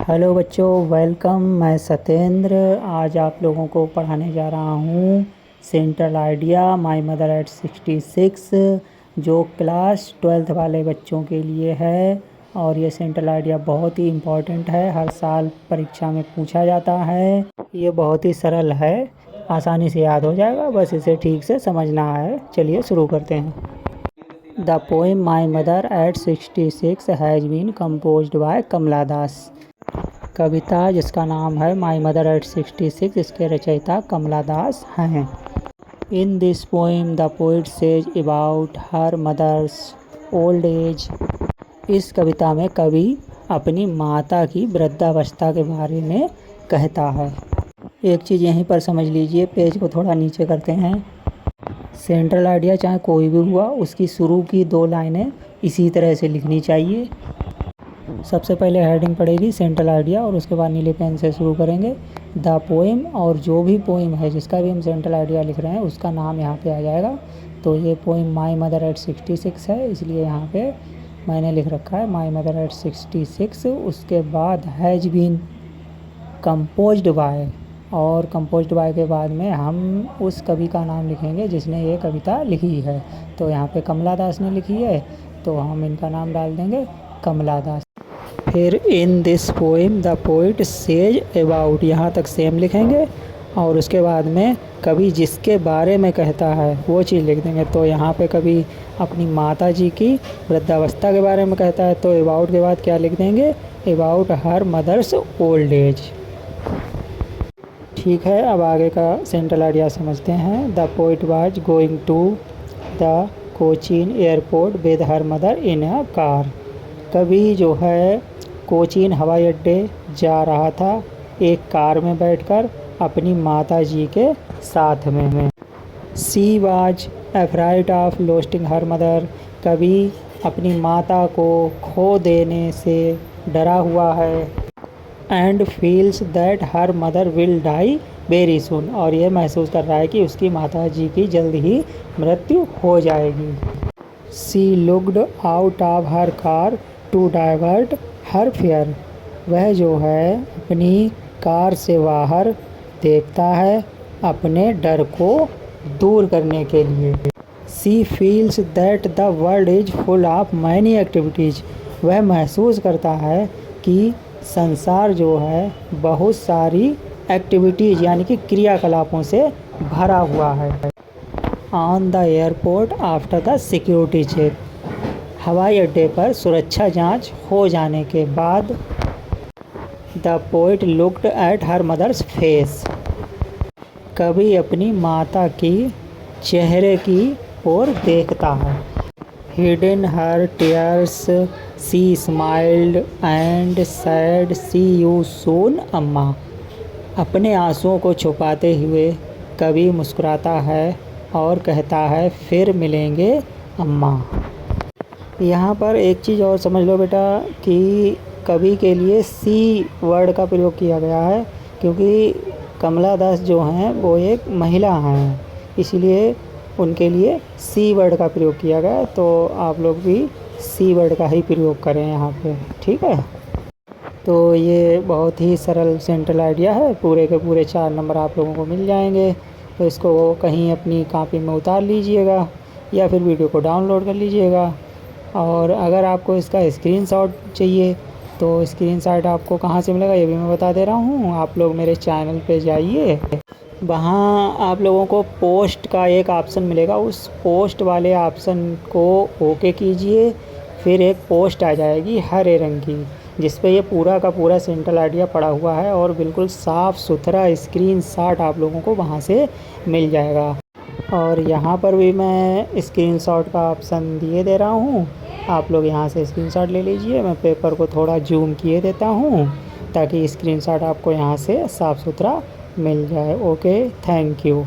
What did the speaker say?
Hello बच्चों, welcome. मैं सत्येंद्र आज आप लोगों को पढ़ाने जा रहा हूँ central idea my mother at 66, जो क्लास 12th वाले बच्चों के लिए है। और ये सेंट्रल आइडिया बहुत ही इम्पोर्टेंट है, हर साल परीक्षा में पूछा जाता है। ये बहुत ही सरल है, आसानी से याद हो जाएगा, बस इसे ठीक से समझना है। चलिए शुरू करते हैं। The poem my mother at 66 has been composed by Kamala Das. कविता जिसका नाम है माई मदर एट 66, इसके रचयिता कमला दास हैं। In this poem the poet says about her mother's old age. इस कविता में कवि अपनी माता की वृद्धावस्था के बारे में कहता है। एक चीज़ यहीं पर समझ लीजिए, पेज को थोड़ा नीचे करते हैं। सेंट्रल आइडिया चाहे कोई भी हुआ, उसकी शुरू की 2 लाइनें इसी तरह से लिखनी चाहिए। सबसे पहले हेडिंग पड़ेगी सेंट्रल आइडिया और उसके बाद नीले पेन से शुरू करेंगे द पोएम, और जो भी पोएम है जिसका भी हम सेंट्रल आइडिया लिख रहे हैं उसका नाम यहाँ पे आ जाएगा। तो ये पोएम माई मदर एट 66 है, इसलिए यहाँ पे मैंने लिख रखा है माई मदर एट 66। उसके बाद हैज़ बीन कंपोज्ड बाय, और कंपोज्ड बाय के बाद में हम उस कवि का नाम लिखेंगे जिसने ये कविता लिखी है। तो यहाँ पे कमला दास ने लिखी है, तो हम इनका नाम डाल देंगे कमला दास। फिर इन this poem the poet says about, यहाँ तक सेम लिखेंगे और उसके बाद में कवि जिसके बारे में कहता है वो चीज़ लिख देंगे। तो यहाँ पे कवि अपनी माता जी की वृद्धावस्था के बारे में कहता है, तो अबाउट के बाद क्या लिख देंगे, about her mother's old age. ठीक है, अब आगे का सेंट्रल आइडिया समझते हैं। The poet was going to the Cochin airport with her mother in a car. कवि जो है कोचीन हवाई अड्डे जा रहा था एक कार में बैठकर अपनी माता जी के साथ में। She was afraid of losing her mother. कवि अपनी माता को खो देने से डरा हुआ है। And feels that her mother will die very soon, और ये महसूस कर रहा है कि उसकी माता जी की जल्द ही मृत्यु हो जाएगी। She looked out of her car to divert her fear. वह जो है अपनी कार से बाहर देखता है अपने डर को दूर करने के लिए। She feels that the world is full of many activities. वह महसूस करता है कि संसार जो है बहुत सारी एक्टिविटीज़ यानी कि क्रियाकलापों से भरा हुआ है। On the airport after the security check. हवाई अड्डे पर सुरक्षा जांच हो जाने के बाद the poet looked at her mother's face. कवि अपनी माता की चेहरे की ओर देखता है। Hidden her tears she smiled and said see you soon Amma. अपने आंसुओं को छुपाते हुए कवि मुस्कुराता है और कहता है फिर मिलेंगे अम्मा। यहाँ पर एक चीज़ और समझ लो बेटा कि कवि के लिए सी वर्ड का प्रयोग किया गया है, क्योंकि कमला दास जो हैं वो एक महिला हैं, इसलिए उनके लिए सी वर्ड का प्रयोग किया गया। तो आप लोग भी सी वर्ड का ही प्रयोग करें यहाँ पे, ठीक है। तो ये बहुत ही सरल सेंट्रल आइडिया है, पूरे के पूरे 4 नंबर आप लोगों को मिल जाएंगे। तो इसको कहीं अपनी कॉपी में उतार लीजिएगा या फिर वीडियो को डाउनलोड कर लीजिएगा। और अगर आपको इसका स्क्रीनशॉट चाहिए तो स्क्रीनशॉट आपको कहाँ से मिलेगा ये भी मैं बता दे रहा हूँ। आप लोग मेरे चैनल पे जाइए, वहाँ आप लोगों को पोस्ट का एक ऑप्शन मिलेगा, उस पोस्ट वाले ऑप्शन को ओके कीजिए। फिर एक पोस्ट आ जाएगी हरे रंग की, जिस पे ये पूरा का पूरा सेंट्रल आइडिया पड़ा हुआ है और बिल्कुल साफ़ सुथरा स्क्रीनशॉट आप लोगों को वहाँ से मिल जाएगा। और यहाँ पर भी मैं स्क्रीनशॉट का ऑप्शन दिए दे रहा हूँ, आप लोग यहाँ से स्क्रीनशॉट ले लीजिए। मैं पेपर को थोड़ा जूम किए देता हूँ ताकि स्क्रीनशॉट आपको यहाँ से साफ़ सुथरा मिल जाए। Okay, thank you.